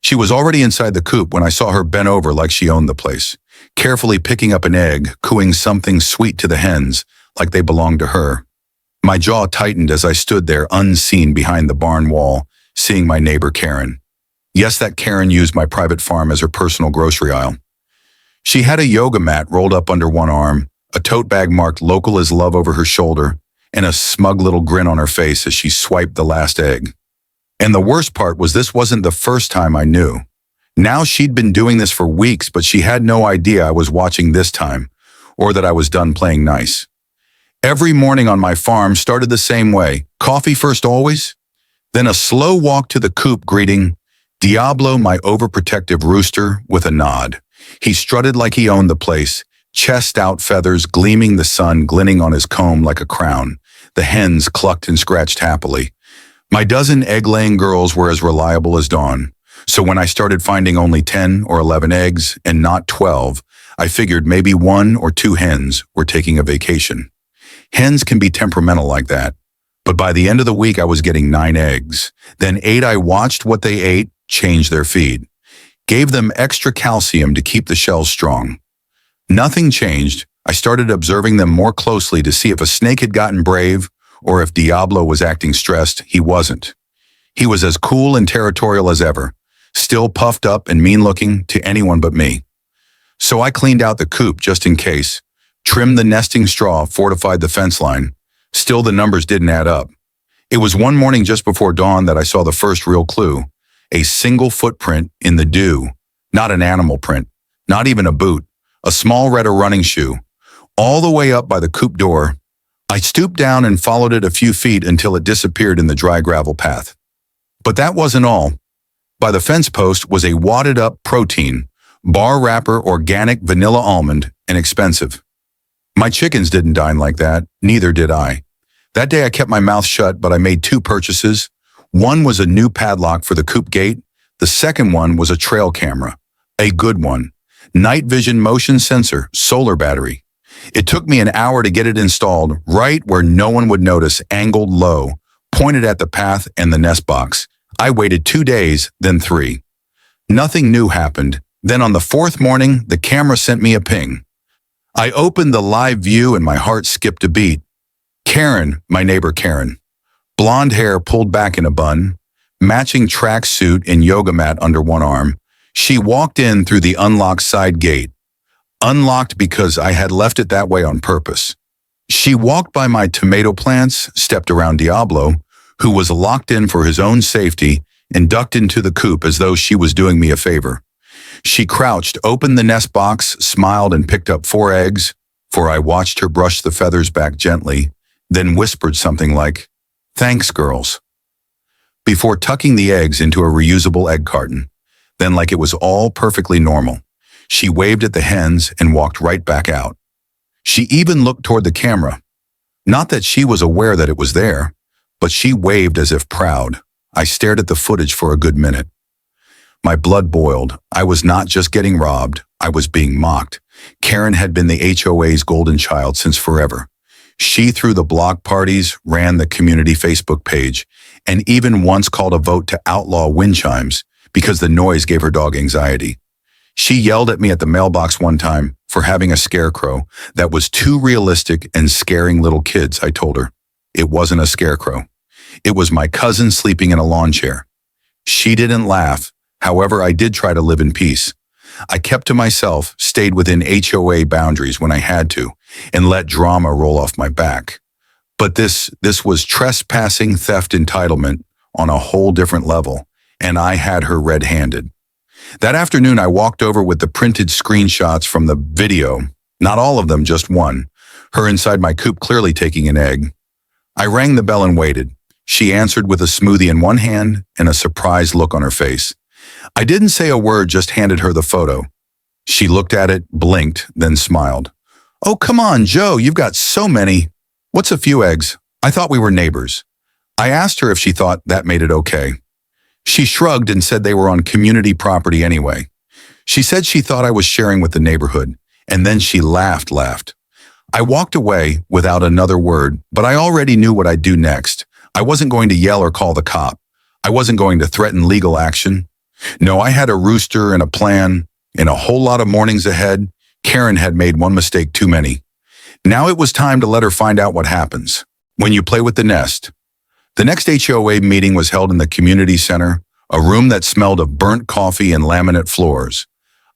She was already inside the coop when I saw her bent over like she owned the place, carefully picking up an egg, cooing something sweet to the hens, like they belonged to her. My jaw tightened as I stood there unseen behind the barn wall, seeing my neighbor Karen. Yes, that Karen used my private farm as her personal grocery aisle. She had a yoga mat rolled up under one arm, a tote bag marked "Local is Love" over her shoulder, and a smug little grin on her face as she swiped the last egg. And the worst part was this wasn't the first time I knew. Now she'd been doing this for weeks, but she had no idea I was watching this time, or that I was done playing nice. Every morning on my farm started the same way. Coffee first always, then a slow walk to the coop greeting Diablo, my overprotective rooster, with a nod. He strutted like he owned the place, chest out, feathers gleaming, the sun glinting on his comb like a crown. The hens clucked and scratched happily. My dozen egg-laying girls were as reliable as dawn. So when I started finding only 10 or 11 eggs and not 12, I figured maybe 1 or 2 hens were taking a vacation. Hens can be temperamental like that. But by the end of the week, I was getting 9 eggs. Then 8 I watched what they ate, changed their feed. Gave them extra calcium to keep the shells strong. Nothing changed. I started observing them more closely to see if a snake had gotten brave or if Diablo was acting stressed. He wasn't. He was as cool and territorial as ever, still puffed up and mean-looking to anyone but me. So I cleaned out the coop just in case, trimmed the nesting straw, fortified the fence line. Still, the numbers didn't add up. It was one morning just before dawn that I saw the first real clue. A single footprint in the dew, not an animal print, not even a boot, a small red running shoe, all the way up by the coop door. I stooped down and followed it a few feet until it disappeared in the dry gravel path. But that wasn't all. By the fence post was a wadded-up protein, bar wrapper, organic vanilla almond, and expensive. My chickens didn't dine like that, neither did I. That day I kept my mouth shut, but I made 2 purchases. One was a new padlock for the coop gate. The second one was a trail camera, a good one. Night vision motion sensor, solar battery. It took me an hour to get it installed, right where no one would notice, angled low, pointed at the path and the nest box. I waited 2 days, then 3. Nothing new happened. Then on the 4th morning, the camera sent me a ping. I opened the live view and my heart skipped a beat. Karen, my neighbor Karen. Blonde hair pulled back in a bun, matching tracksuit and yoga mat under one arm. She walked in through the unlocked side gate. Unlocked because I had left it that way on purpose. She walked by my tomato plants, stepped around Diablo, who was locked in for his own safety, and ducked into the coop as though she was doing me a favor. She crouched, opened the nest box, smiled, and picked up 4 eggs, for I watched her brush the feathers back gently, then whispered something like, "Thanks, girls," before tucking the eggs into a reusable egg carton. Then, like it was all perfectly normal, she waved at the hens and walked right back out. She even looked toward the camera. Not that she was aware that it was there, but she waved as if proud. I stared at the footage for a good minute. My blood boiled. I was not just getting robbed, I was being mocked. Karen had been the HOA's golden child since forever. She threw the block parties, ran the community Facebook page, and even once called a vote to outlaw wind chimes because the noise gave her dog anxiety. She yelled at me at the mailbox one time for having a scarecrow that was too realistic and scaring little kids, I told her. It wasn't a scarecrow. It was my cousin sleeping in a lawn chair. She didn't laugh. However, I did try to live in peace. I kept to myself, stayed within HOA boundaries when I had to, and let drama roll off my back. But this was trespassing, theft, entitlement on a whole different level, and I had her red-handed. That afternoon, I walked over with the printed screenshots from the video, not all of them, just one, her inside my coop clearly taking an egg. I rang the bell and waited. She answered with a smoothie in one hand and a surprised look on her face. I didn't say a word, just handed her the photo. She looked at it, blinked, then smiled. "Oh, come on, Joe, you've got so many. What's a few eggs? I thought we were neighbors." I asked her if she thought that made it okay. She shrugged and said they were on community property anyway. She said she thought I was sharing with the neighborhood, and then she laughed. I walked away without another word, but I already knew what I'd do next. I wasn't going to yell or call the cop. I wasn't going to threaten legal action. No, I had a rooster and a plan. In a whole lot of mornings ahead, Karen had made one mistake too many. Now it was time to let her find out what happens when you play with the nest. The next HOA meeting was held in the community center, a room that smelled of burnt coffee and laminate floors.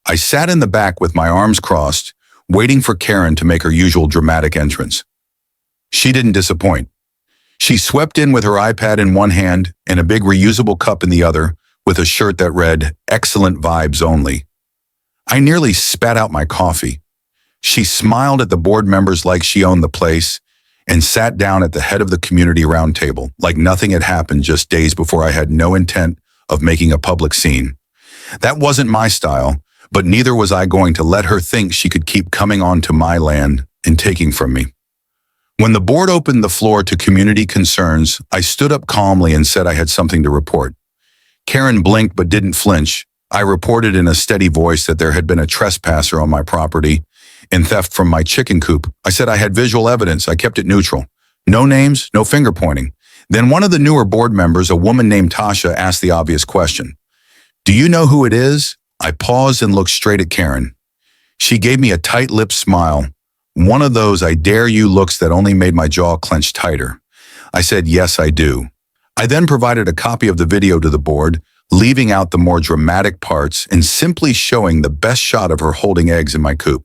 I sat in the back with my arms crossed, waiting for Karen to make her usual dramatic entrance. She didn't disappoint. She swept in with her iPad in one hand and a big reusable cup in the other, with a shirt that read, "Excellent vibes only." I nearly spat out my coffee. She smiled at the board members like she owned the place and sat down at the head of the community roundtable like nothing had happened just days before I had no intent of making a public scene. That wasn't my style, but neither was I going to let her think she could keep coming onto my land and taking from me. When the board opened the floor to community concerns, I stood up calmly and said I had something to report. Karen blinked but didn't flinch. I reported in a steady voice that there had been a trespasser on my property and theft from my chicken coop. I said I had visual evidence. I kept it neutral. No names, no finger pointing. Then one of the newer board members, a woman named Tasha, asked the obvious question. "Do you know who it is?" I paused and looked straight at Karen. She gave me a tight-lipped smile, one of those "I dare you" looks that only made my jaw clench tighter. I said, "Yes, I do." I then provided a copy of the video to the board, leaving out the more dramatic parts and simply showing the best shot of her holding eggs in my coop.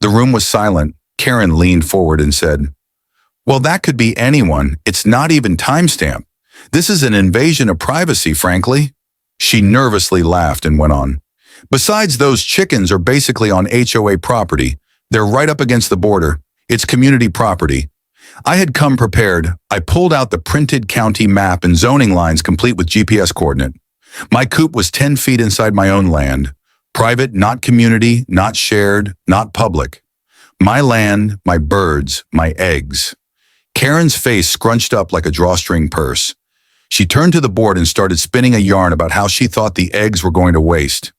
The room was silent. Karen leaned forward and said, "Well, that could be anyone. It's not even timestamped. This is an invasion of privacy, frankly." She nervously laughed and went on. "Besides, those chickens are basically on HOA property. They're right up against the border. It's community property." I had come prepared. I pulled out the printed county map and zoning lines complete with GPS coordinate. My coop was 10 feet inside my own land. Private, not community, not shared, not public. My land, my birds, my eggs. Karen's face scrunched up like a drawstring purse. She turned to the board and started spinning a yarn about how she thought the eggs were going to waste.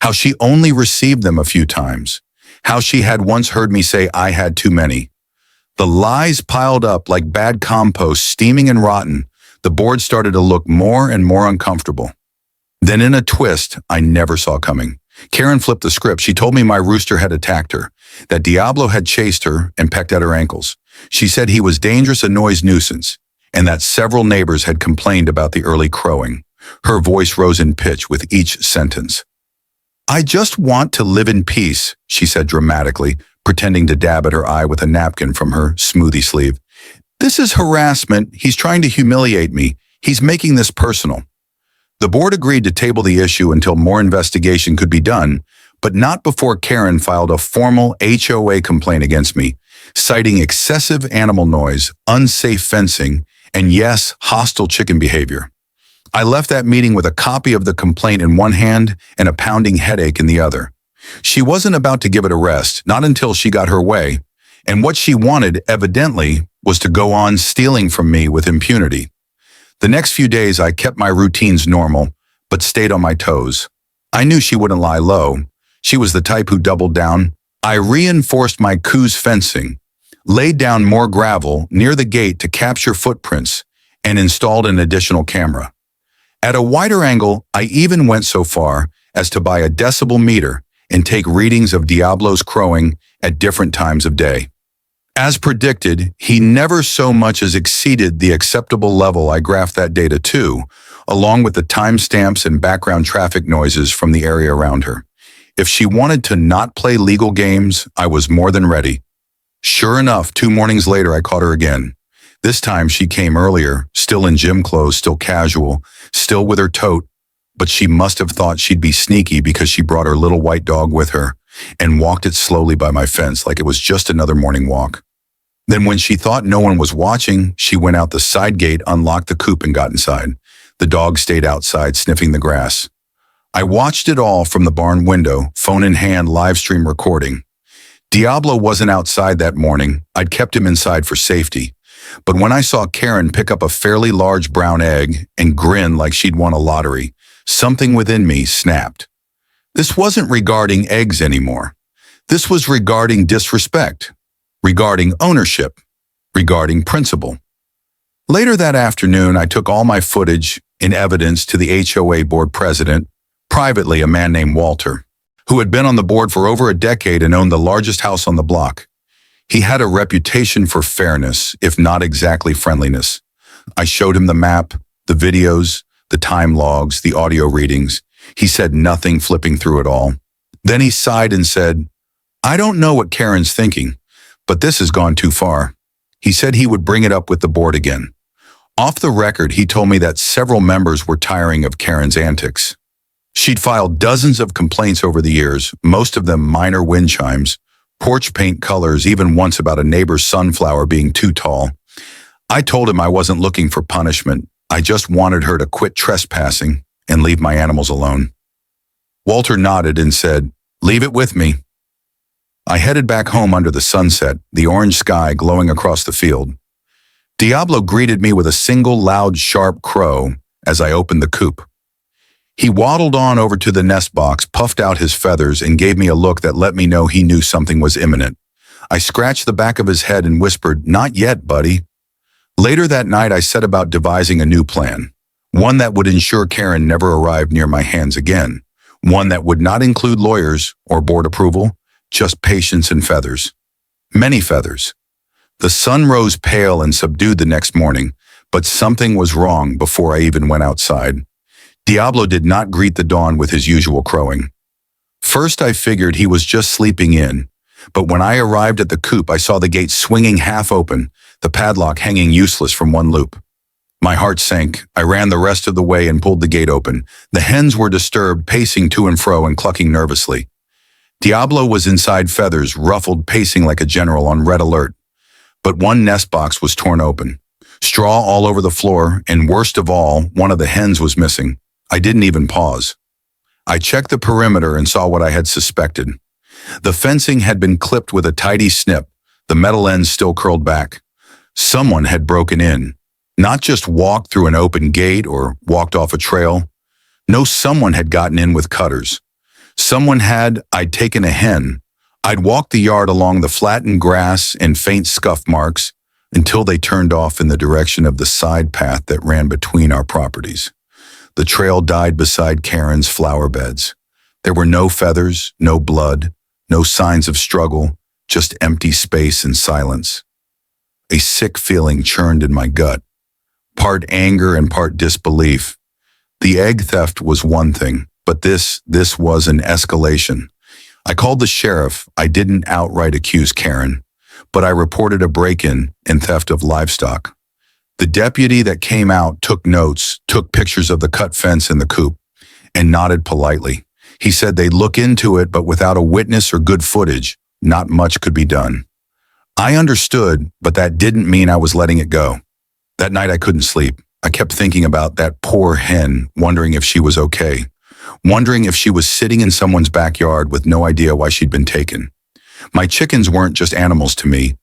How she only received them a few times. How she had once heard me say I had too many. The lies piled up like bad compost, steaming and rotten. The board started to look more and more uncomfortable. Then in a twist I never saw coming, Karen flipped the script. She told me my rooster had attacked her, that Diablo had chased her and pecked at her ankles. She said he was dangerous, a noise nuisance, and that several neighbors had complained about the early crowing. Her voice rose in pitch with each sentence. "I just want to live in peace," she said dramatically, pretending to dab at her eye with a napkin from her smoothie sleeve. "This is harassment. He's trying to humiliate me. He's making this personal." The board agreed to table the issue until more investigation could be done, but not before Karen filed a formal HOA complaint against me, citing excessive animal noise, unsafe fencing, and yes, hostile chicken behavior. I left that meeting with a copy of the complaint in one hand and a pounding headache in the other. She wasn't about to give it a rest, not until she got her way, and what she wanted, evidently, was to go on stealing from me with impunity. The next few days I kept my routines normal, but stayed on my toes. I knew she wouldn't lie low. She was the type who doubled down. I reinforced my coop's fencing, laid down more gravel near the gate to capture footprints, and installed an additional camera. At a wider angle, I even went so far as to buy a decibel meter and take readings of Diablo's crowing at different times of day. As predicted, he never so much as exceeded the acceptable level I graphed that data to, along with the timestamps and background traffic noises from the area around her. If she wanted to not play legal games, I was more than ready. Sure enough, 2 mornings later, I caught her again. This time she came earlier, still in gym clothes, still casual, still with her tote, but she must have thought she'd be sneaky because she brought her little white dog with her and walked it slowly by my fence like it was just another morning walk. Then when she thought no one was watching, she went out the side gate, unlocked the coop, and got inside. The dog stayed outside, sniffing the grass. I watched it all from the barn window, phone in hand, live stream recording. Diablo wasn't outside that morning. I'd kept him inside for safety. But when I saw Karen pick up a fairly large brown egg and grin like she'd won a lottery, something within me snapped. This wasn't regarding eggs anymore. This was regarding disrespect, regarding ownership, regarding principle. Later that afternoon, I took all my footage in evidence to the HOA board president, privately a man named Walter, who had been on the board for over a decade and owned the largest house on the block. He had a reputation for fairness, if not exactly friendliness. I showed him the map, the videos, the time logs, the audio readings. He said nothing, flipping through it all. Then he sighed and said, "I don't know what Karen's thinking, but this has gone too far." He said he would bring it up with the board again. Off the record, he told me that several members were tiring of Karen's antics. She'd filed dozens of complaints over the years, most of them minor wind chimes, porch paint colors, even once about a neighbor's sunflower being too tall. I told him I wasn't looking for punishment. I just wanted her to quit trespassing and leave my animals alone. Walter nodded and said, "Leave it with me." I headed back home under the sunset, the orange sky glowing across the field. Diablo greeted me with a single loud, sharp crow as I opened the coop. He waddled on over to the nest box, puffed out his feathers, and gave me a look that let me know he knew something was imminent. I scratched the back of his head and whispered, "Not yet, buddy." Later that night, I set about devising a new plan, one that would ensure Karen never arrived near my hands again, one that would not include lawyers or board approval, just patience and feathers. Many feathers. The sun rose pale and subdued the next morning, but something was wrong before I even went outside. Diablo did not greet the dawn with his usual crowing. First, I figured he was just sleeping in, but when I arrived at the coop, I saw the gate swinging half open, the padlock hanging useless from one loop. My heart sank. I ran the rest of the way and pulled the gate open. The hens were disturbed, pacing to and fro and clucking nervously. Diablo was inside feathers, ruffled, pacing like a general on red alert. But one nest box was torn open. Straw all over the floor, and worst of all, one of the hens was missing. I didn't even pause. I checked the perimeter and saw what I had suspected. The fencing had been clipped with a tidy snip, the metal ends still curled back. Someone had broken in, not just walked through an open gate or walked off a trail. No, someone had gotten in with cutters. I'd taken a hen. I'd walked the yard along the flattened grass and faint scuff marks until they turned off in the direction of the side path that ran between our properties. The trail died beside Karen's flower beds. There were no feathers, no blood, no signs of struggle, just empty space and silence. A sick feeling churned in my gut, part anger and part disbelief. The egg theft was one thing, but this was an escalation. I called the sheriff. I didn't outright accuse Karen, but I reported a break-in and theft of livestock. The deputy that came out took notes, took pictures of the cut fence in the coop, and nodded politely. He said they'd look into it, but without a witness or good footage, not much could be done. I understood, but that didn't mean I was letting it go. That night I couldn't sleep. I kept thinking about that poor hen, wondering if she was okay, wondering if she was sitting in someone's backyard with no idea why she'd been taken. My chickens weren't just animals to me.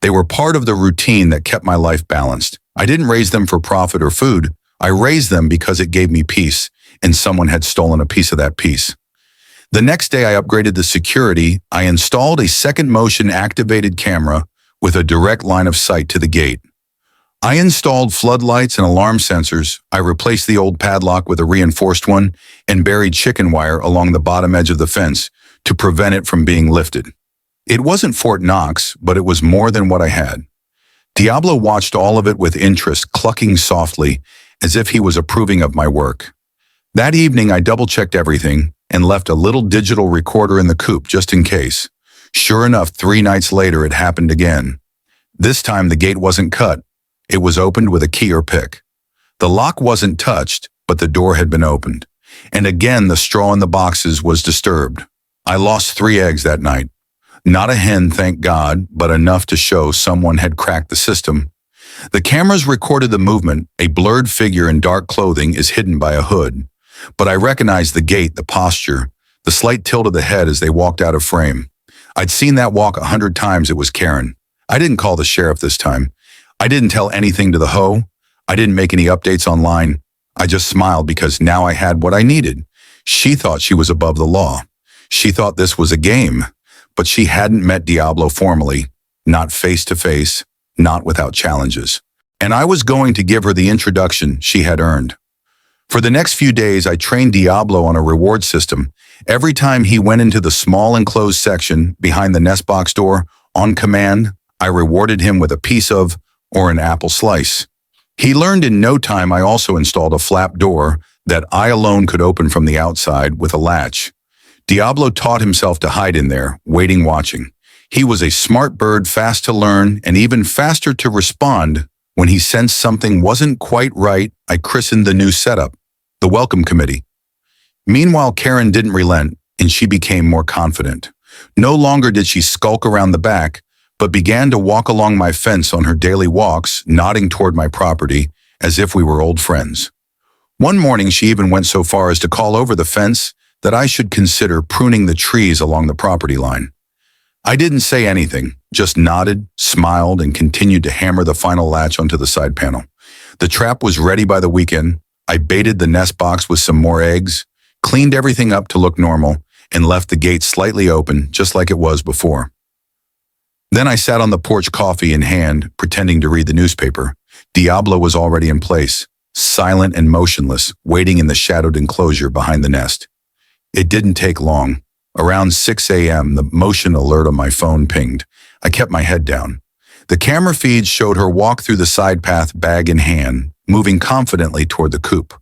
They were part of the routine that kept my life balanced. I didn't raise them for profit or food. I raised them because it gave me peace, and someone had stolen a piece of that peace. The next day I upgraded the security. I installed a second motion activated camera with a direct line of sight to the gate. I installed floodlights and alarm sensors. I replaced the old padlock with a reinforced one and buried chicken wire along the bottom edge of the fence to prevent it from being lifted. It wasn't Fort Knox, but it was more than what I had. Diablo watched all of it with interest, clucking softly as if he was approving of my work. That evening I double-checked everything and left a little digital recorder in the coop just in case. Sure enough, 3 nights later it happened again. This time the gate wasn't cut. It was opened with a key or pick. The lock wasn't touched, but the door had been opened. And again the straw in the boxes was disturbed. I lost 3 eggs that night. Not a hen, thank God, but enough to show someone had cracked the system. The cameras recorded the movement. A blurred figure in dark clothing is hidden by a hood. But I recognized the gait, the posture, the slight tilt of the head as they walked out of frame. I'd seen that walk 100 times. It was Karen. I didn't call the sheriff this time. I didn't tell anything to the HOA. I didn't make any updates online. I just smiled because now I had what I needed. She thought she was above the law. She thought this was a game. But she hadn't met Diablo formally, not face to face, not without challenges. and I was going to give her the introduction she had earned. For the next few days, I trained Diablo on a reward system. Every time he went into the small enclosed section behind the nest box door, on command, I rewarded him with a piece of or an apple slice. He learned in no time. I also installed a flap door that I alone could open from the outside with a latch. Diablo taught himself to hide in there, waiting, watching. He was a smart bird, fast to learn, and even faster to respond when he sensed something wasn't quite right. I christened the new setup the Welcome Committee. Meanwhile, Karen didn't relent, and she became more confident. No longer did she skulk around the back, but began to walk along my fence on her daily walks, nodding toward my property as if we were old friends. One morning, she even went so far as to call over the fence that I should consider pruning the trees along the property line. I didn't say anything, just nodded, smiled, and continued to hammer the final latch onto the side panel. The trap was ready by the weekend. I baited the nest box with some more eggs, cleaned everything up to look normal, and left the gate slightly open, just like it was before. Then I sat on the porch, coffee in hand, pretending to read the newspaper. Diablo was already in place, silent and motionless, waiting in the shadowed enclosure behind the nest. It didn't take long. Around 6 a.m., the motion alert on my phone pinged. I kept my head down. The camera feed showed her walk through the side path, bag in hand, moving confidently toward the coop.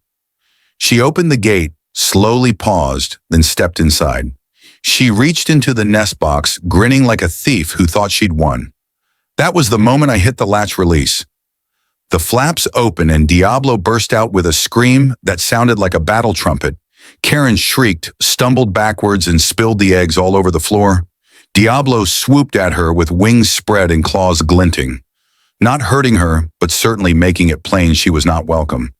She opened the gate, slowly paused, then stepped inside. She reached into the nest box, grinning like a thief who thought she'd won. That was the moment I hit the latch release. The flaps opened and Diablo burst out with a scream that sounded like a battle trumpet. Karen shrieked, stumbled backwards, and spilled the eggs all over the floor. Diablo swooped at her with wings spread and claws glinting, not hurting her, but certainly making it plain she was not welcome.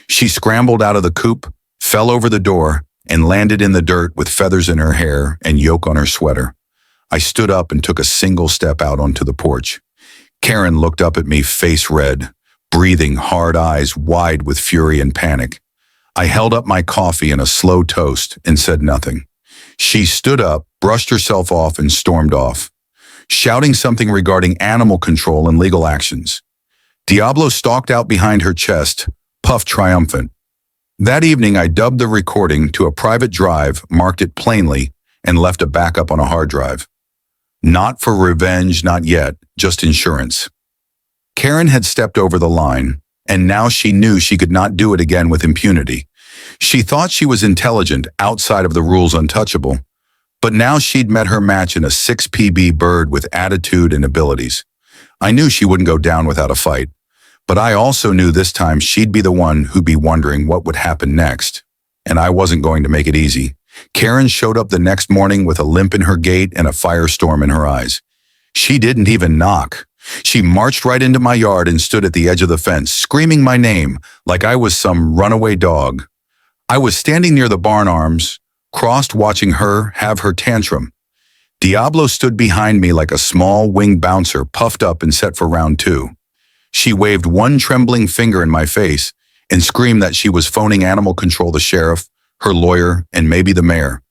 She scrambled out of the coop, fell over the door, and landed in the dirt with feathers in her hair and yolk on her sweater. I stood up and took a single step out onto the porch. Karen looked up at me, face red, breathing, hard eyes wide with fury and panic. I held up my coffee and a slow toast and said nothing. She stood up, brushed herself off, and stormed off, shouting something regarding animal control and legal actions. Diablo stalked out behind her chest, puffed triumphant. That evening, I dubbed the recording to a private drive, marked it plainly, and left a backup on a hard drive. Not for revenge, not yet, just insurance. Karen had stepped over the line, and now she knew she could not do it again with impunity. She thought she was intelligent, outside of the rules untouchable, but now she'd met her match in a 6 PB bird with attitude and abilities. I knew she wouldn't go down without a fight, but I also knew this time she'd be the one who'd be wondering what would happen next, and I wasn't going to make it easy. Karen showed up the next morning with a limp in her gait and a firestorm in her eyes. She didn't even knock. She marched right into my yard and stood at the edge of the fence, screaming my name like I was some runaway dog. I was standing near the barn arms, crossed, watching her have her tantrum. Diablo stood behind me like a small winged bouncer, puffed up and set for round 2. She waved one trembling finger in my face and screamed that she was phoning animal control, the sheriff, her lawyer, and maybe the mayor.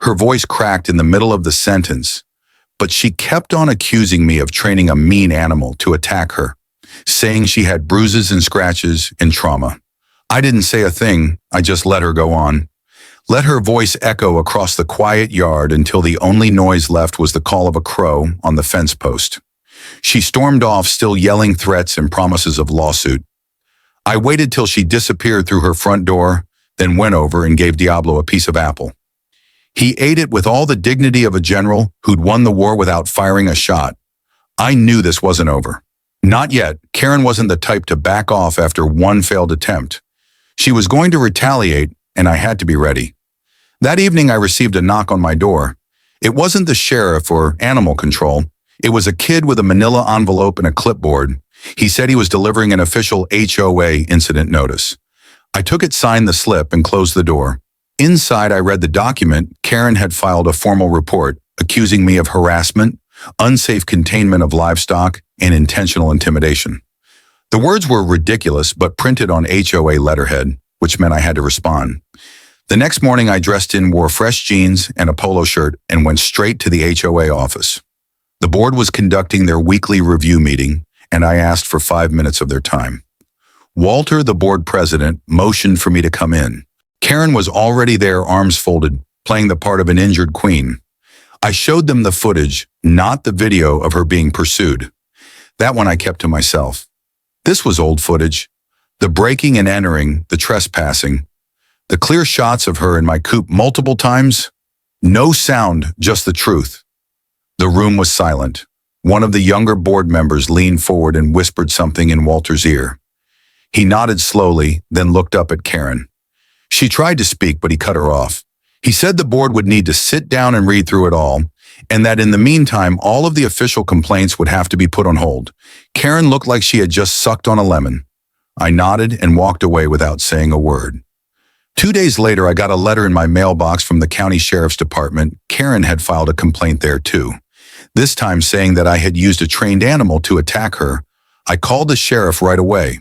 Her voice cracked in the middle of the sentence, but she kept on accusing me of training a mean animal to attack her, saying she had bruises and scratches and trauma. I didn't say a thing, I just let her go on. Let her voice echo across the quiet yard until the only noise left was the call of a crow on the fence post. She stormed off, still yelling threats and promises of lawsuit. I waited till she disappeared through her front door, then went over and gave Diablo a piece of apple. He ate it with all the dignity of a general who'd won the war without firing a shot. I knew this wasn't over. Not yet. Karen wasn't the type to back off after one failed attempt. She was going to retaliate, and I had to be ready. That evening, I received a knock on my door. It wasn't the sheriff or animal control. It was a kid with a manila envelope and a clipboard. He said he was delivering an official HOA incident notice. I took it, signed the slip, and closed the door. Inside, I read the document. Karen had filed a formal report accusing me of harassment, unsafe containment of livestock, and intentional intimidation. The words were ridiculous, but printed on HOA letterhead, which meant I had to respond. The next morning, I dressed in, wore fresh jeans and a polo shirt, and went straight to the HOA office. The board was conducting their weekly review meeting, and I asked for 5 minutes of their time. Walter, the board president, motioned for me to come in. Karen was already there, arms folded, playing the part of an injured queen. I showed them the footage, not the video of her being pursued. That one I kept to myself. This was old footage. The breaking and entering, the trespassing, the clear shots of her in my coupe multiple times. No sound, just the truth. The room was silent. One of the younger board members leaned forward and whispered something in Walter's ear. He nodded slowly, then looked up at Karen. She tried to speak, but he cut her off. He said the board would need to sit down and read through it all, and that in the meantime, all of the official complaints would have to be put on hold. Karen looked like she had just sucked on a lemon. I nodded and walked away without saying a word. 2 days later, I got a letter in my mailbox from the county sheriff's department. Karen had filed a complaint there too, this time saying that I had used a trained animal to attack her. I called the sheriff right away.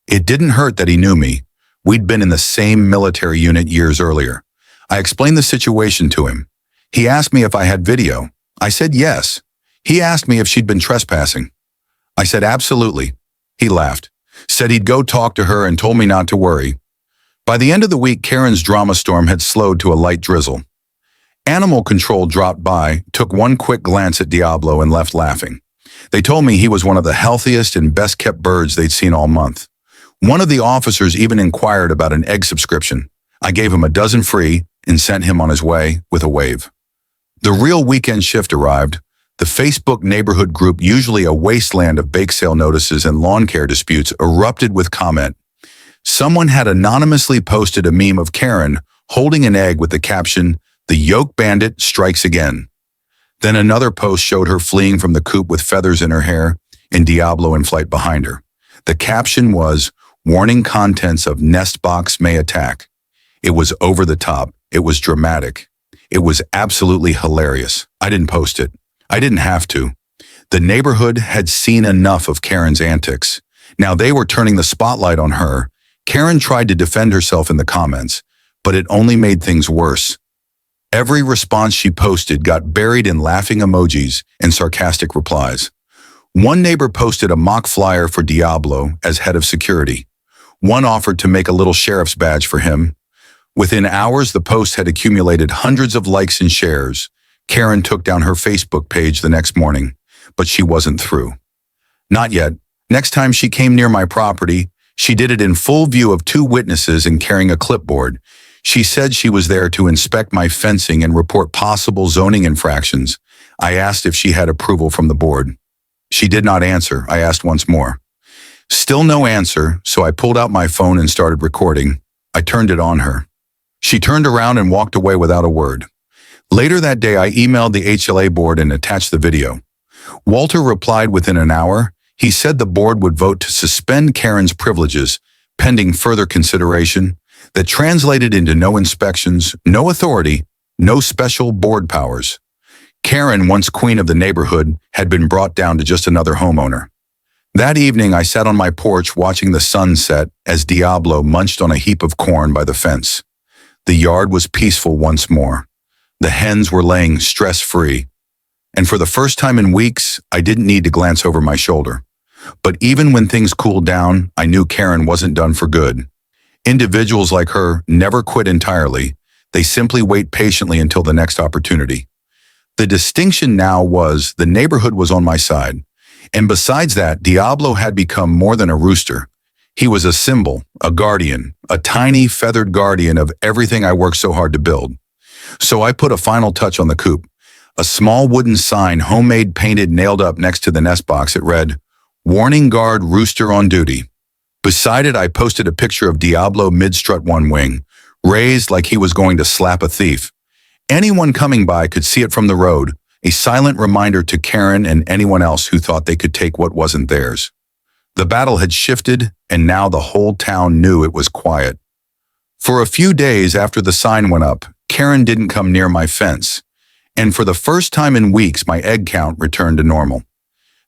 It didn't hurt that he knew me. We'd been in the same military unit years earlier. I explained the situation to him. He asked me if I had video. I said yes. He asked me if she'd been trespassing. I said absolutely. He laughed, said he'd go talk to her and told me not to worry. By the end of the week, Karen's drama storm had slowed to a light drizzle. Animal control dropped by, took one quick glance at Diablo and left laughing. They told me he was one of the healthiest and best-kept birds they'd seen all month. One of the officers even inquired about an egg subscription. I gave him a dozen free and sent him on his way with a wave. The real weekend shift arrived. The Facebook neighborhood group, usually a wasteland of bake sale notices and lawn care disputes, erupted with comment. Someone had anonymously posted a meme of Karen holding an egg with the caption, "The Yolk Bandit strikes again." Then another post showed her fleeing from the coop with feathers in her hair and Diablo in flight behind her. The caption was, "Warning contents of nest box may attack." It was over the top. It was dramatic. It was absolutely hilarious. I didn't post it. I didn't have to. The neighborhood had seen enough of Karen's antics. Now they were turning the spotlight on her. Karen tried to defend herself in the comments, but it only made things worse. Every response she posted got buried in laughing emojis and sarcastic replies. One neighbor posted a mock flyer for Diablo as head of security. One offered to make a little sheriff's badge for him. Within hours, the post had accumulated hundreds of likes and shares. Karen took down her Facebook page the next morning, but she wasn't through. Not yet. Next time she came near my property, she did it in full view of 2 witnesses and carrying a clipboard. She said she was there to inspect my fencing and report possible zoning infractions. I asked if she had approval from the board. She did not answer. I asked once more. Still no answer, so I pulled out my phone and started recording. I turned it on her. She turned around and walked away without a word. Later that day, I emailed the HLA board and attached the video. Walter replied within an hour. He said the board would vote to suspend Karen's privileges, pending further consideration. That translated into no inspections, no authority, no special board powers. Karen, once queen of the neighborhood, had been brought down to just another homeowner. That evening, I sat on my porch watching the sun set as Diablo munched on a heap of corn by the fence. The yard was peaceful once more. The hens were laying stress-free. And for the first time in weeks, I didn't need to glance over my shoulder. But even when things cooled down, I knew Karen wasn't done for good. Individuals like her never quit entirely. They simply wait patiently until the next opportunity. The distinction now was the neighborhood was on my side. And besides that, Diablo had become more than a rooster. He was a symbol, a guardian, a tiny feathered guardian of everything I worked so hard to build. So I put a final touch on the coop. A small wooden sign, homemade painted, nailed up next to the nest box. It read, "Warning guard rooster on duty." Beside it, I posted a picture of Diablo mid-strut one wing, raised like he was going to slap a thief. Anyone coming by could see it from the road, a silent reminder to Karen and anyone else who thought they could take what wasn't theirs. The battle had shifted, and now the whole town knew it was quiet. For a few days after the sign went up, Karen didn't come near my fence, and for the first time in weeks, my egg count returned to normal.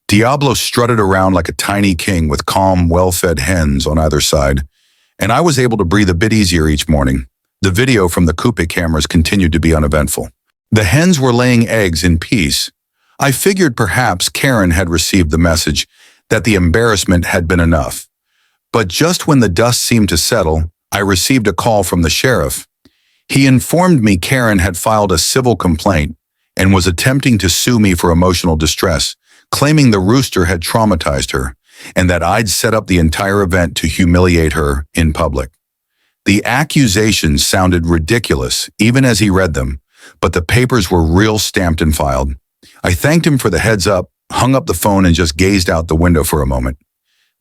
Diablo strutted around like a tiny king with calm, well-fed hens on either side, and I was able to breathe a bit easier each morning. The video from the HOA cameras continued to be uneventful. The hens were laying eggs in peace. I figured perhaps Karen had received the message that the embarrassment had been enough. But just when the dust seemed to settle, I received a call from the sheriff. He informed me Karen had filed a civil complaint and was attempting to sue me for emotional distress, claiming the Rooster had traumatized her and that I'd set up the entire event to humiliate her in public. The accusations sounded ridiculous, even as he read them, but the papers were real, stamped and filed. I thanked him for the heads up, hung up the phone and just gazed out the window for a moment.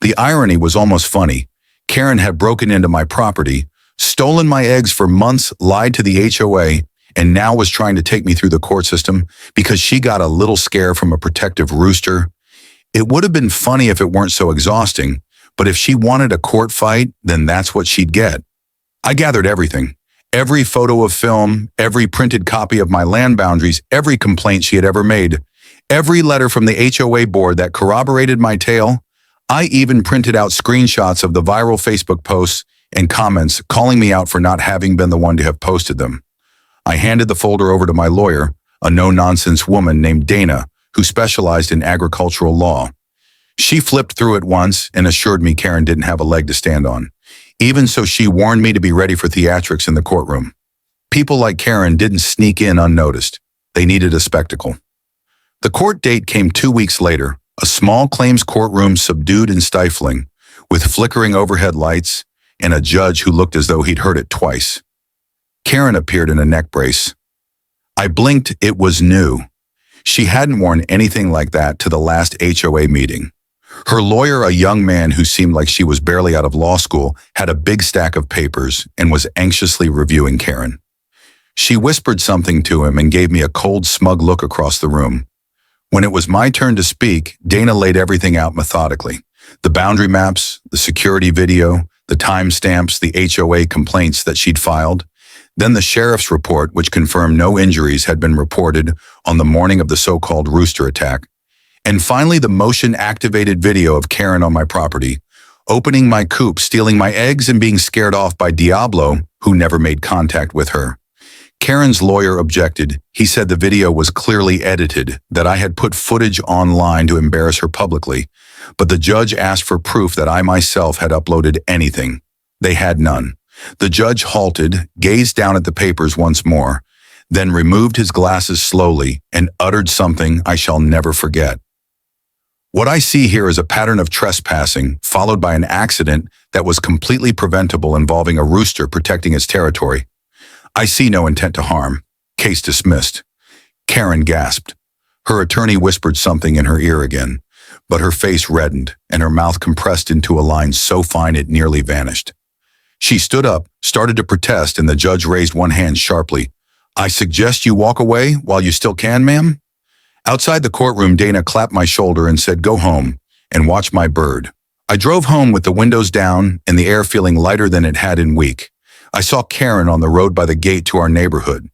The irony was almost funny. Karen had broken into my property, stolen my eggs for months, lied to the HOA, and now was trying to take me through the court system because she got a little scare from a protective rooster. It would have been funny if it weren't so exhausting, but if she wanted a court fight, then that's what she'd get. I gathered everything. Every photo of film, every printed copy of my land boundaries, every complaint she had ever made, every letter from the HOA board that corroborated my tale. I even printed out screenshots of the viral Facebook posts and comments calling me out for not having been the one to have posted them. I handed the folder over to my lawyer, a no-nonsense woman named Dana, who specialized in agricultural law. She flipped through it once and assured me Karen didn't have a leg to stand on. Even so, she warned me to be ready for theatrics in the courtroom. People like Karen didn't sneak in unnoticed. They needed a spectacle. The court date came 2 weeks later, a small claims courtroom subdued and stifling, with flickering overhead lights and a judge who looked as though he'd heard it twice. Karen appeared in a neck brace. I blinked. It was new. She hadn't worn anything like that to the last HOA meeting. Her lawyer, a young man who seemed like she was barely out of law school, had a big stack of papers and was anxiously reviewing Karen. She whispered something to him and gave me a cold, smug look across the room. When it was my turn to speak, Dana laid everything out methodically. The boundary maps, the security video, the timestamps, the HOA complaints that she'd filed. Then the sheriff's report, which confirmed no injuries had been reported on the morning of the so-called Rooster attack. And finally, the motion-activated video of Karen on my property, opening my coop, stealing my eggs, and being scared off by Diablo, who never made contact with her. Karen's lawyer objected. He said the video was clearly edited, that I had put footage online to embarrass her publicly, but the judge asked for proof that I myself had uploaded anything. They had none. The judge halted, gazed down at the papers once more, then removed his glasses slowly and uttered something I shall never forget. What I see here is a pattern of trespassing followed by an accident that was completely preventable involving a rooster protecting its territory. I see no intent to harm. Case dismissed. Karen gasped. Her attorney whispered something in her ear again, but her face reddened and her mouth compressed into a line so fine it nearly vanished. She stood up, started to protest, and the judge raised one hand sharply. I suggest you walk away while you still can, ma'am? Outside the courtroom, Dana clapped my shoulder and said, go home and watch my bird. I drove home with the windows down and the air feeling lighter than it had in week. I saw Karen on the road by the gate to our neighborhood.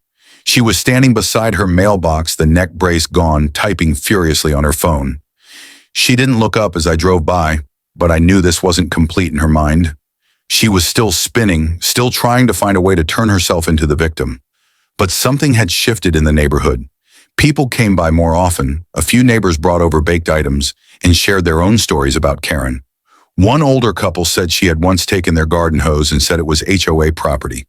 She was standing beside her mailbox, the neck brace gone, typing furiously on her phone. She didn't look up as I drove by, but I knew this wasn't complete in her mind. She was still spinning, still trying to find a way to turn herself into the victim. But something had shifted in the neighborhood. People came by more often. A few neighbors brought over baked items and shared their own stories about Karen. One older couple said she had once taken their garden hose and said it was HOA property.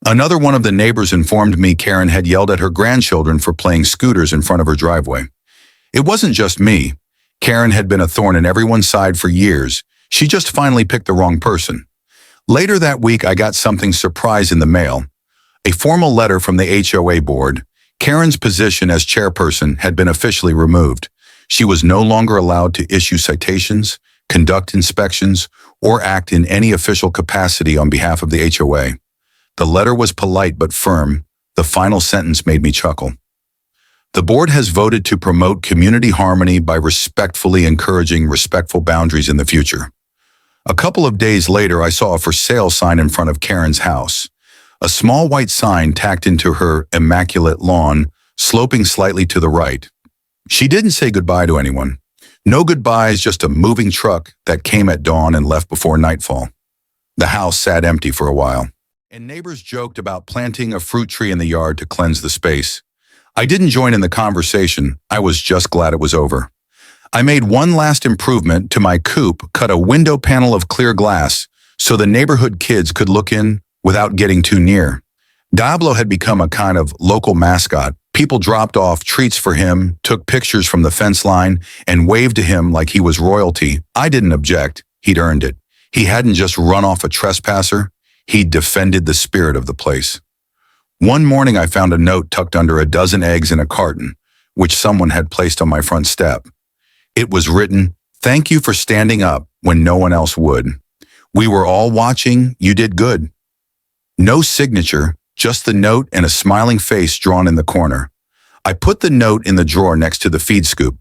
Another one of the neighbors informed me Karen had yelled at her grandchildren for playing scooters in front of her driveway. It wasn't just me. Karen had been a thorn in everyone's side for years. She just finally picked the wrong person. Later that week, I got something surprise in the mail. A formal letter from the HOA board. Karen's position as chairperson had been officially removed. She was no longer allowed to issue citations, conduct inspections, or act in any official capacity on behalf of the HOA. The letter was polite but firm. The final sentence made me chuckle. The board has voted to promote community harmony by respectfully encouraging respectful boundaries in the future. A couple of days later, I saw a for sale sign in front of Karen's house. A small white sign tacked into her immaculate lawn, sloping slightly to the right. She didn't say goodbye to anyone. No goodbyes, just a moving truck that came at dawn and left before nightfall. The house sat empty for a while, and neighbors joked about planting a fruit tree in the yard to cleanse the space. I didn't join in the conversation. I was just glad it was over. I made one last improvement to my coop, cut a window panel of clear glass so the neighborhood kids could look in without getting too near. Diablo had become a kind of local mascot. People dropped off treats for him, took pictures from the fence line, and waved to him like he was royalty. I didn't object. He'd earned it. He hadn't just run off a trespasser. He'd defended the spirit of the place. One morning I found a note tucked under a dozen eggs in a carton, which someone had placed on my front step. It was written, "Thank you for standing up when no one else would. We were all watching. You did good." No signature, just the note and a smiling face drawn in the corner. I put the note in the drawer next to the feed scoop.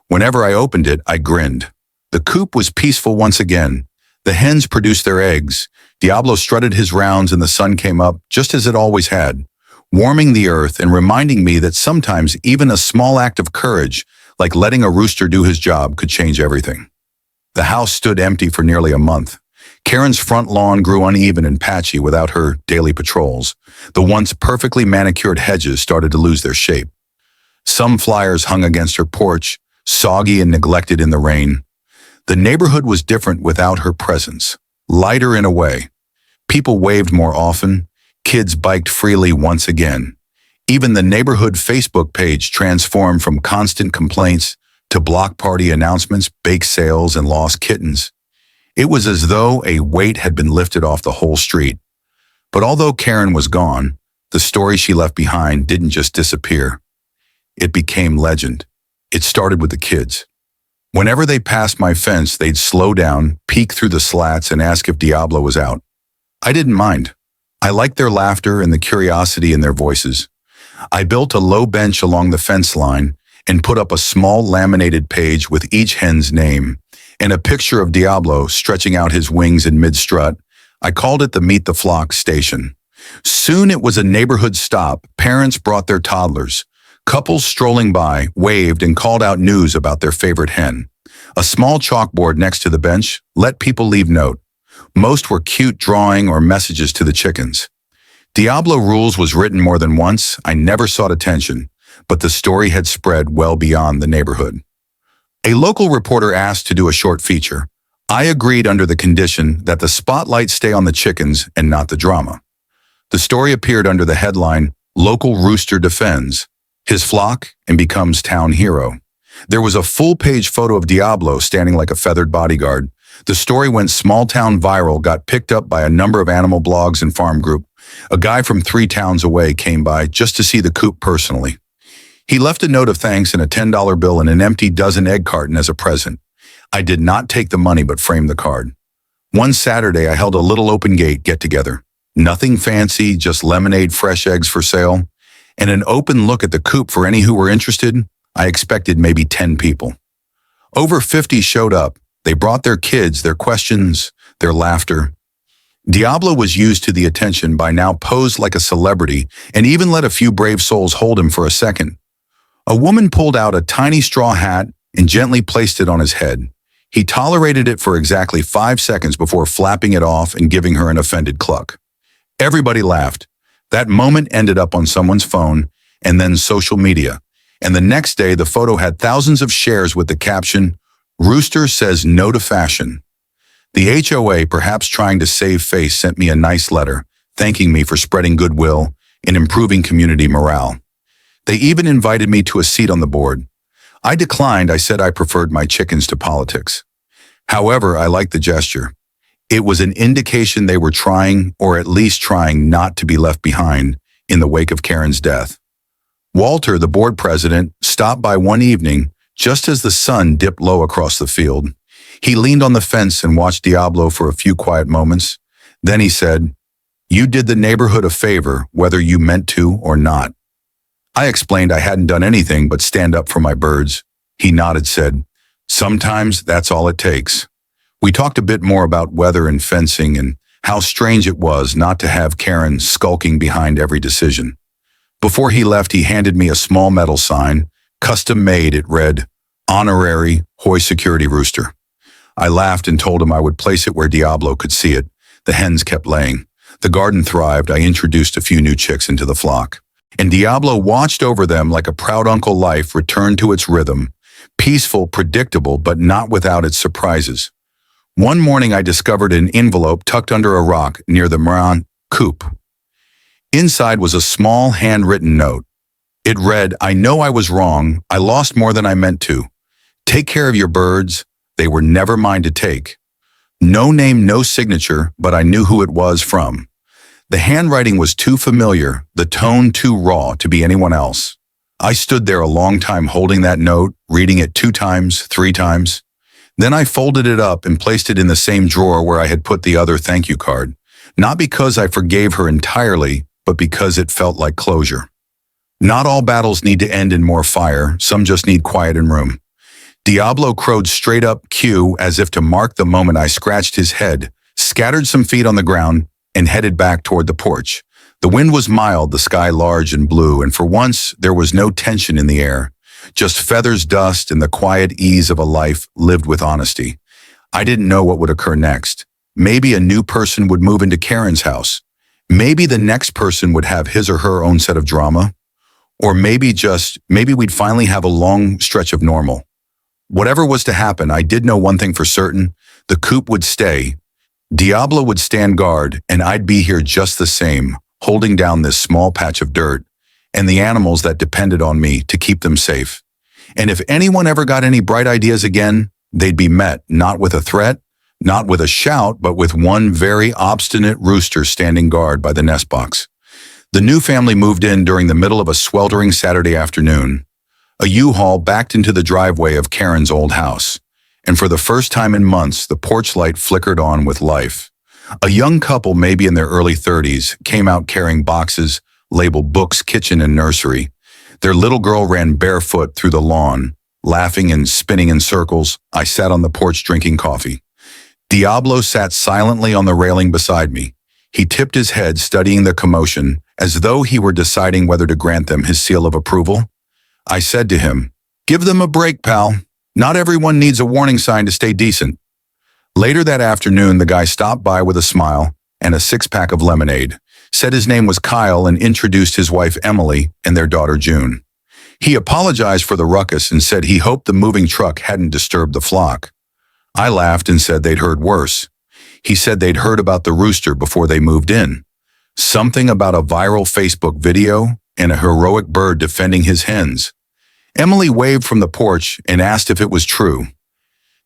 Whenever I opened it, I grinned. The coop was peaceful once again. The hens produced their eggs. Diablo strutted his rounds and the sun came up just as it always had, warming the earth and reminding me that sometimes even a small act of courage, like letting a rooster do his job, could change everything. The house stood empty for nearly a month. Karen's front lawn grew uneven and patchy without her daily patrols. The once perfectly manicured hedges started to lose their shape. Some flyers hung against her porch, soggy and neglected in the rain. The neighborhood was different without her presence, lighter in a way. People waved more often. Kids biked freely once again. Even the neighborhood Facebook page transformed from constant complaints to block party announcements, bake sales, and lost kittens. It was as though a weight had been lifted off the whole street. But although Karen was gone, the story she left behind didn't just disappear. It became legend. It started with the kids. Whenever they passed my fence, they'd slow down, peek through the slats, and ask if Diablo was out. I didn't mind. I liked their laughter and the curiosity in their voices. I built a low bench along the fence line and put up a small laminated page with each hen's name and a picture of Diablo stretching out his wings in mid-strut. I called it the Meet the Flock station. Soon it was a neighborhood stop. Parents brought their toddlers. Couples strolling by waved and called out news about their favorite hen. A small chalkboard next to the bench let people leave note. Most were cute drawing or messages to the chickens. Diablo Rules was written more than once. I never sought attention, but the story had spread well beyond the neighborhood. A local reporter asked to do a short feature. I agreed under the condition that the spotlight stay on the chickens and not the drama. The story appeared under the headline, "Local Rooster Defends His Flock and Becomes Town Hero." There was a full-page photo of Diablo standing like a feathered bodyguard. The story went small-town viral, got picked up by a number of animal blogs and farm group. A guy from 3 towns away came by just to see the coop personally. He left a note of thanks and a $10 bill and an empty dozen egg carton as a present. I did not take the money but framed the card. One Saturday, I held a little open gate get-together. Nothing fancy, just lemonade, fresh eggs for sale, and an open look at the coop for any who were interested. I expected maybe 10 people. Over 50 showed up. They brought their kids, their questions, their laughter. Diablo was used to the attention, by now posed like a celebrity, and even let a few brave souls hold him for a second. A woman pulled out a tiny straw hat and gently placed it on his head. He tolerated it for exactly 5 seconds before flapping it off and giving her an offended cluck. Everybody laughed. That moment ended up on someone's phone and then social media. And the next day, the photo had thousands of shares with the caption, "Rooster says no to fashion." The HOA, perhaps trying to save face, sent me a nice letter, thanking me for spreading goodwill and improving community morale. They even invited me to a seat on the board. I declined. I said I preferred my chickens to politics. However, I liked the gesture. It was an indication they were trying, or at least trying, not to be left behind in the wake of Karen's death. Walter, the board president, stopped by one evening just as the sun dipped low across the field. He leaned on the fence and watched Diablo for a few quiet moments. Then he said, "You did the neighborhood a favor, whether you meant to or not." I explained I hadn't done anything but stand up for my birds. He nodded, said, "Sometimes that's all it takes." We talked a bit more about weather and fencing and how strange it was not to have Karen skulking behind every decision. Before he left, he handed me a small metal sign, custom made. It read, "Honorary HOA Security Rooster." I laughed and told him I would place it where Diablo could see it. The hens kept laying. The garden thrived. I introduced a few new chicks into the flock. And Diablo watched over them like a proud uncle. Life returned to its rhythm. Peaceful, predictable, but not without its surprises. One morning I discovered an envelope tucked under a rock near the Moran coop. Inside was a small handwritten note. It read, "I know I was wrong. I lost more than I meant to. Take care of your birds. They were never mine to take." No name, no signature, but I knew who it was from. The handwriting was too familiar, the tone too raw to be anyone else. I stood there a long time holding that note, reading it 2 times, 3 times. Then I folded it up and placed it in the same drawer where I had put the other thank you card. Not because I forgave her entirely, but because it felt like closure. Not all battles need to end in more fire, some just need quiet and room. Diablo crowed straight up Q as if to mark the moment I scratched his head, scattered some feet on the ground, and headed back toward the porch. The wind was mild, the sky large and blue, and for once there was no tension in the air. Just feathers, dust, and the quiet ease of a life lived with honesty. I didn't know what would occur next. Maybe a new person would move into Karen's house. Maybe the next person would have his or her own set of drama. Or maybe we'd finally have a long stretch of normal. Whatever was to happen, I did know one thing for certain. The coop would stay. Diablo would stand guard, and I'd be here just the same, holding down this small patch of dirt, and the animals that depended on me to keep them safe. And if anyone ever got any bright ideas again, they'd be met, not with a threat, not with a shout, but with one very obstinate rooster standing guard by the nest box. The new family moved in during the middle of a sweltering Saturday afternoon. A U-Haul backed into the driveway of Karen's old house, and for the first time in months, the porch light flickered on with life. A young couple, maybe in their early 30s, came out carrying boxes labeled books, kitchen, and nursery. Their little girl ran barefoot through the lawn, laughing and spinning in circles. I sat on the porch drinking coffee. Diablo sat silently on the railing beside me. He tipped his head, studying the commotion, as though he were deciding whether to grant them his seal of approval. I said to him, "Give them a break, pal. Not everyone needs a warning sign to stay decent." Later that afternoon, the guy stopped by with a smile and a 6-pack of lemonade, said his name was Kyle, and introduced his wife Emily and their daughter June. He apologized for the ruckus and said he hoped the moving truck hadn't disturbed the flock. I laughed and said they'd heard worse. He said they'd heard about the rooster before they moved in. Something about a viral Facebook video and a heroic bird defending his hens. Emily waved from the porch and asked if it was true.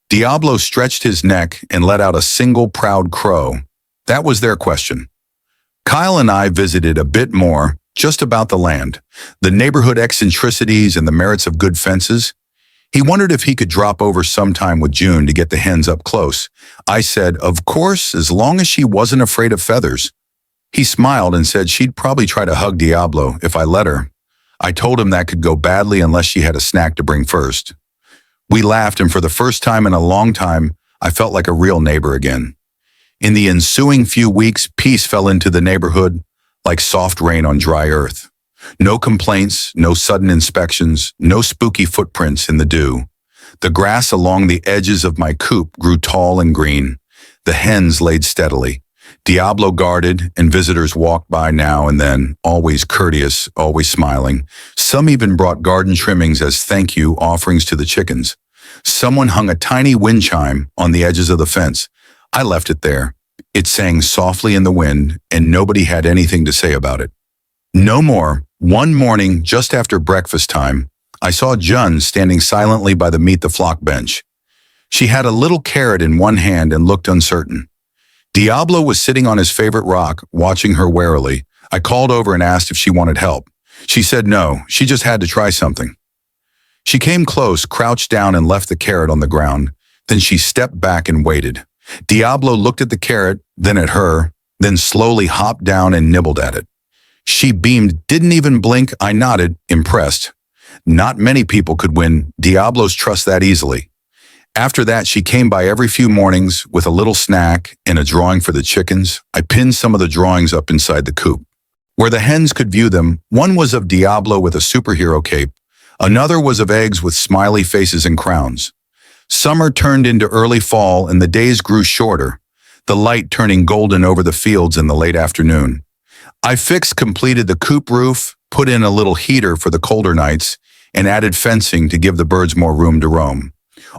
Diablo stretched his neck and let out a single proud crow. That was their question. Kyle and I visited a bit more, just about the land, the neighborhood eccentricities and the merits of good fences. He wondered if he could drop over sometime with June to get the hens up close. I said, of course, as long as she wasn't afraid of feathers. He smiled and said she'd probably try to hug Diablo if I let her. I told him that could go badly unless she had a snack to bring first. We laughed, and for the first time in a long time, I felt like a real neighbor again. In the ensuing few weeks, peace fell into the neighborhood like soft rain on dry earth. No complaints, no sudden inspections, no spooky footprints in the dew. The grass along the edges of my coop grew tall and green. The hens laid steadily. Diablo guarded, and visitors walked by now and then, always courteous, always smiling. Some even brought garden trimmings as thank you offerings to the chickens. Someone hung a tiny wind chime on the edges of the fence. I left it there. It sang softly in the wind, and nobody had anything to say about it. No more. One morning, just after breakfast time, I saw Jun standing silently by the Meet the Flock bench. She had a little carrot in one hand and looked uncertain. Diablo was sitting on his favorite rock, watching her warily. I called over and asked if she wanted help. She said no, she just had to try something. She came close, crouched down, and left the carrot on the ground. Then she stepped back and waited. Diablo looked at the carrot, then at her, then slowly hopped down and nibbled at it. She beamed, didn't even blink. I nodded, impressed. Not many people could win Diablo's trust that easily. After that, she came by every few mornings with a little snack and a drawing for the chickens. I pinned some of the drawings up inside the coop. Where the hens could view them, one was of Diablo with a superhero cape. Another was of eggs with smiley faces and crowns. Summer turned into early fall and the days grew shorter, the light turning golden over the fields in the late afternoon. I completed the coop roof, put in a little heater for the colder nights, and added fencing to give the birds more room to roam.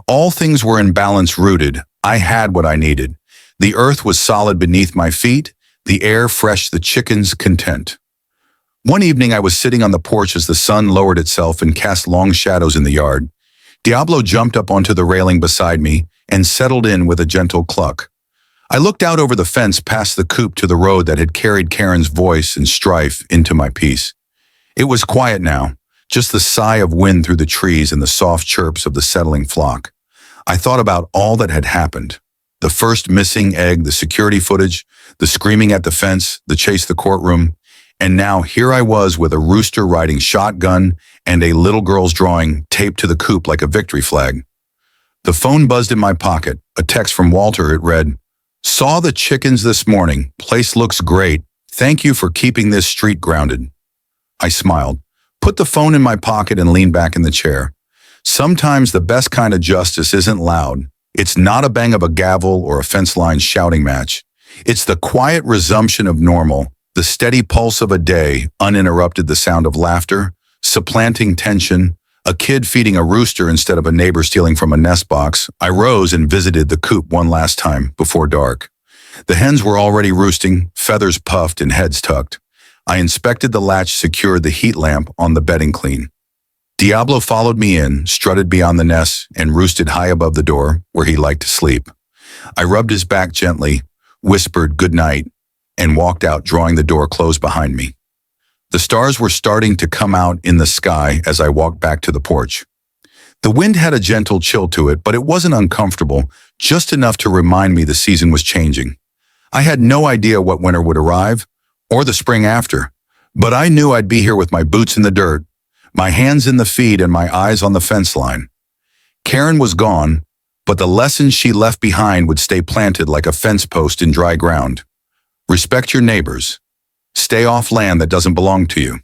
All things were in balance rooted. I had what I needed. The earth was solid beneath my feet, the air fresh, the chickens content. One evening I was sitting on the porch as the sun lowered itself and cast long shadows in the yard. Diablo jumped up onto the railing beside me and settled in with a gentle cluck. I looked out over the fence past the coop to the road that had carried Karen's voice and strife into my peace. It was quiet now, just the sigh of wind through the trees and the soft chirps of the settling flock. I thought about all that had happened. The first missing egg, the security footage, the screaming at the fence, the chase to the courtroom, and now here I was with a rooster riding shotgun and a little girl's drawing taped to the coop like a victory flag. The phone buzzed in my pocket, a text from Walter. It read, "Saw the chickens this morning. Place looks great. Thank you for keeping this street grounded." I smiled, put the phone in my pocket and leaned back in the chair. Sometimes the best kind of justice isn't loud. It's not a bang of a gavel or a fence line shouting match. It's the quiet resumption of normal, the steady pulse of a day, uninterrupted, the sound of laughter, supplanting tension, a kid feeding a rooster instead of a neighbor stealing from a nest box. I rose and visited the coop one last time before dark. The hens were already roosting, feathers puffed and heads tucked. I inspected the latch, secured the heat lamp on the bedding clean. Diablo followed me in, strutted beyond the nest, and roosted high above the door where he liked to sleep. I rubbed his back gently, whispered good night, and walked out, drawing the door closed behind me. The stars were starting to come out in the sky as I walked back to the porch. The wind had a gentle chill to it, but it wasn't uncomfortable, just enough to remind me the season was changing. I had no idea what winter would arrive, or the spring after, but I knew I'd be here with my boots in the dirt, my hands in the feed and my eyes on the fence line. Karen was gone, but the lessons she left behind would stay planted like a fence post in dry ground. Respect your neighbors. Stay off land that doesn't belong to you.